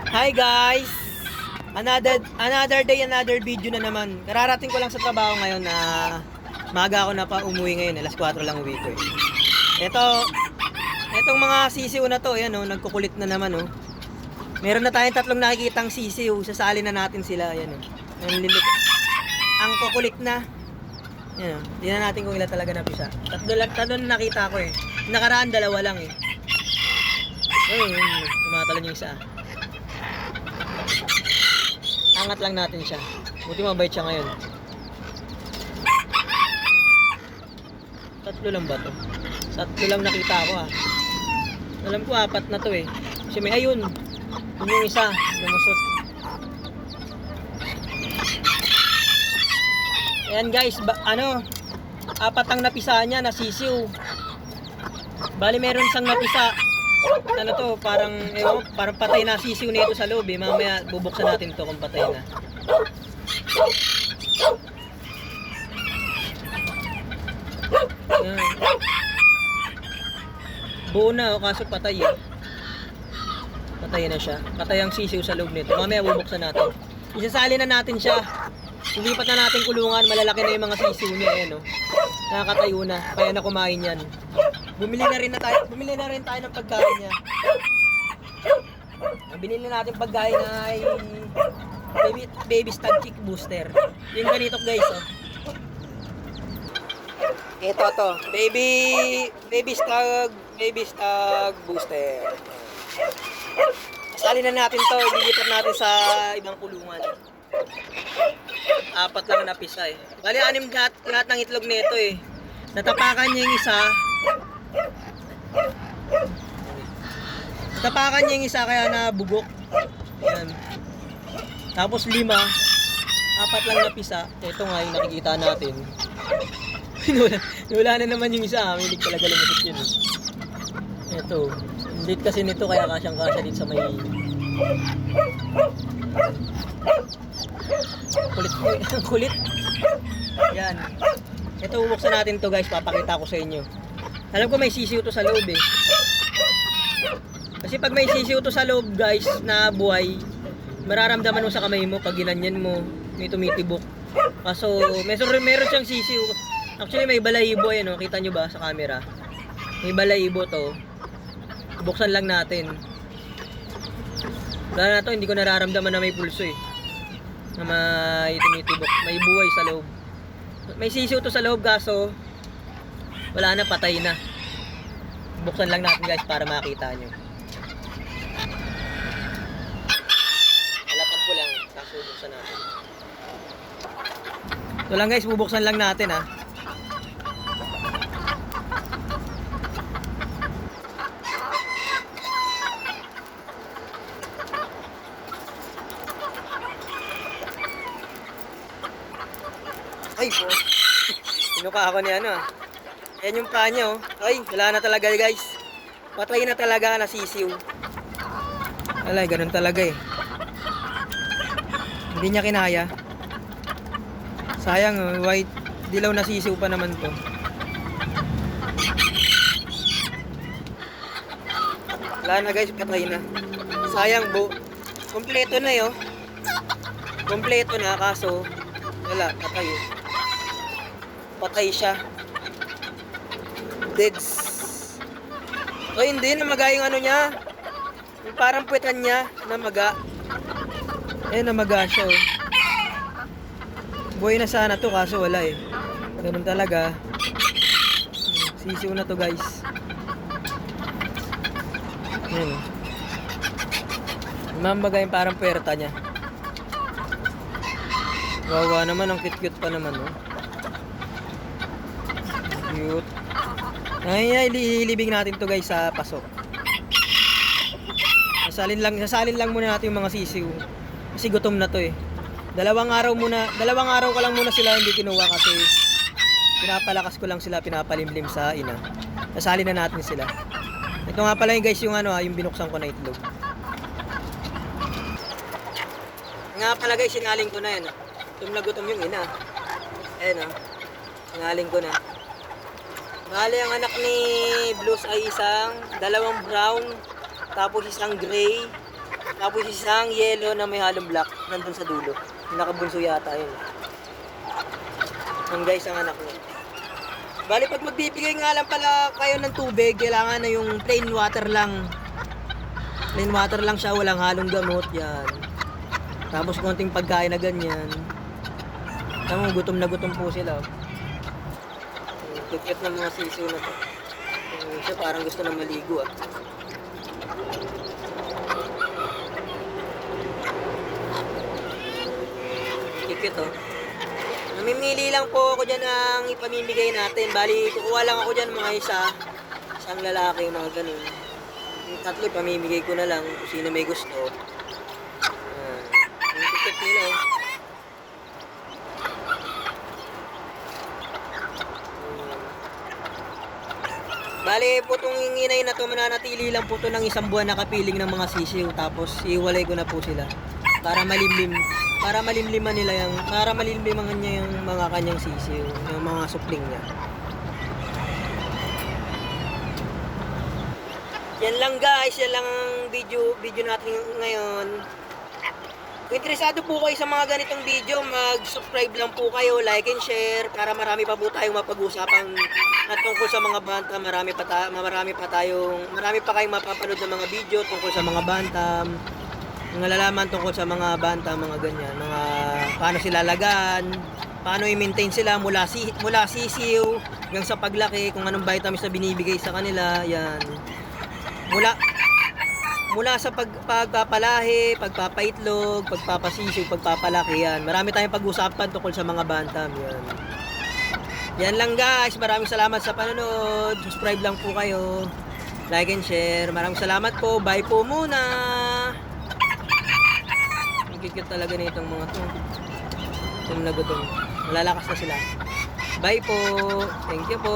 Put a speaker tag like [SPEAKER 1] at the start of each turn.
[SPEAKER 1] Hi guys! Another day, another video na naman. Kararating ko lang sa trabaho ngayon na maaga ako na pa umuwi ngayon. Alas 4 lang uwi ko eh. Etong mga sisiw na to, yan oh, nagkukulit na naman oh. Meron na tayong tatlong nakikitang sisiw. Sasali na natin sila, yan oh. Ang kukulit na. Yan oh. Tingnan natin kung ilan talaga napisa. Tatlo na nakita ko eh. Nakaraan dalawa lang eh. Ayun, tumatalon yung isa. Angat lang natin siya. Buti mabait siya ngayon. Tatlo lang ba to? Tatlo lang nakita ko ah. Alam ko apat na to eh. Kasi may ayun. Yun yung isa. Lumusot. Ayan guys. Apat ang napisa niya. Nasisiw. Bali meron siyang napisa. Ano to, parang patay na sisiw nito sa loob eh. Mamaya bubuksan natin to kung patay na. Yan. Buo na oh, kaso patay eh. Patay na siya. Patay ang sisiw sa loob nito. Mamaya bubuksan natin. Isasali na natin siya. Ilipat na natin kulungan. Malalaki na yung mga sisiw niya. Ayan oh. Nakakatayo na. Kaya na kumain yan. Bumili na rin tayo ng pagkain niya. Ang binili natin pagkain ay baby stag chick booster. Yung ganito guys oh. Ito to, baby stag booster. Sali na natin to, ililipat natin sa ibang kulungan. Apat lang napisa eh. Bali anim lahat ng itlog nito eh. Natapakan niya yung isa. Tapakan niya yung isa kaya na bugok. Yan. Tapos 5, 4 lang napisa. Ito nga yung nakikita natin. Wala na naman yung isa. May hilig talaga lumusot yun. Ito. Lit kasi nito kaya kasyang-kasya dito sa may kulit. Yan. Ito bubuksan natin to guys. Papakita ko sa inyo. Alam ko may sisiw to sa loob eh. Kasi pag may sisiw to sa loob guys na buhay, mararamdaman mo sa kamay mo pag ginanyan mo, may tumitibok. Kaso meron siyang sisiw. Actually may balahibo yan oh. Kita nyo ba sa camera? May balahibo to. Buksan lang natin. Wala na to, hindi ko nararamdaman na may pulso eh. Na may tumitibok. May buhay sa loob. May sisiw to sa loob kaso wala na, patay na. Buksan lang natin guys para makita nyo. Halapan ko lang, kaso buksan natin. Ito lang guys, bubuksan lang natin ha. Ay po. Sinuka ako ni ano ah. Yan yung paa niya oh. Ay, wala na talaga guys. Patay na talaga na sisiw. Alay, ganun talaga eh. Hindi niya kinaya. Sayang oh, white dilaw na sisiw pa naman to. Wala na guys, patay na. Sayang bo. Kompleto na yun. Kompleto na kaso wala, patay eh. Patay siya. Deads. O hindi, namaga yung ano niya. Yung parang puwetan niya, namaga. Eh, namaga siya oh. Buhay na sana to kaso wala eh. Ganun talaga. Sisiw na to guys. Yan. Namaga yung parang puwerta niya. Wawa naman, ang cute-cute pa naman oh. Cute. Ay, ilibing natin to guys sa pasok. Sasalin lang muna natin yung mga sisiw. Kasi gutom na to eh. Dalawang araw ko lang muna sila hindi kinuha kasi pinapalakas ko lang sila, pinapalimlim sa ina. Sasalin na natin sila. Ito nga pala yung guys yung ano yung binuksan ko na itlog. Nga pala guys, sinaling ko na yan. Gutom na gutom yung ina. Ayan oh. Sinaling ko na. Bali, ang anak ni Blues ay dalawang brown, tapos isang gray, Tapos isang yellow na may halong black nandun sa dulo. Nakabunso yata yun. Ang guys, ang anak niya. Bali, pag magbibigay nga lang pala kayo ng tubig, kailangan na yung plain water lang. Plain water lang siya, walang halong gamot. Yan. Tapos konting pagkain na ganyan. Tama, gutom na gutom po sila. Cute ng mga sisiw na to. Siya parang gusto na maligo ah. Cute oh. Namimili lang po ako dyan ang ipamimigay natin. Bali, kukuha lang ako dyan mga isang lalaki, mga ganun. Yung tatlo, ipamimigay ko na lang kung sino may gusto. Ang cute nila oh. Bali po itong inginay na to, mananatili lang po ito ng 1 buwan na kapiling ng mga sisiw. Tapos iwalay ko na po sila. Para malimlim. Para malimliman nila yung, para malimliman niya yung mga kanyang sisiw. Yung mga supling niya. Yan lang guys. Yan lang ang video natin ngayon. Kung interesado po kayo sa mga ganitong video, mag-subscribe lang po kayo, like and share para marami pa po tayong mapag-usapan at tungkol sa mga banta. Marami pa kayong mapapanood ng mga video tungkol sa mga bantam, mga lalaman tungkol sa mga bantam, mga ganyan, mga paano sila lagan, paano i-maintain sila mula sisiw hanggang sa paglaki, kung anong vitamins na binibigay sa kanila, yan. Mula sa pagpapalahi, pagpapaitlog, pagpapasisiw, pagpapalaki, yan. Marami tayong pag-usapan tungkol sa mga bantam, yan. Yan lang guys. Maraming salamat sa panonood. Subscribe lang po kayo. Like and share. Maraming salamat po. Bye po muna. Ang cute talaga na itong mga to. Gutom na gutom. Malalakas na sila. Bye po. Thank you po.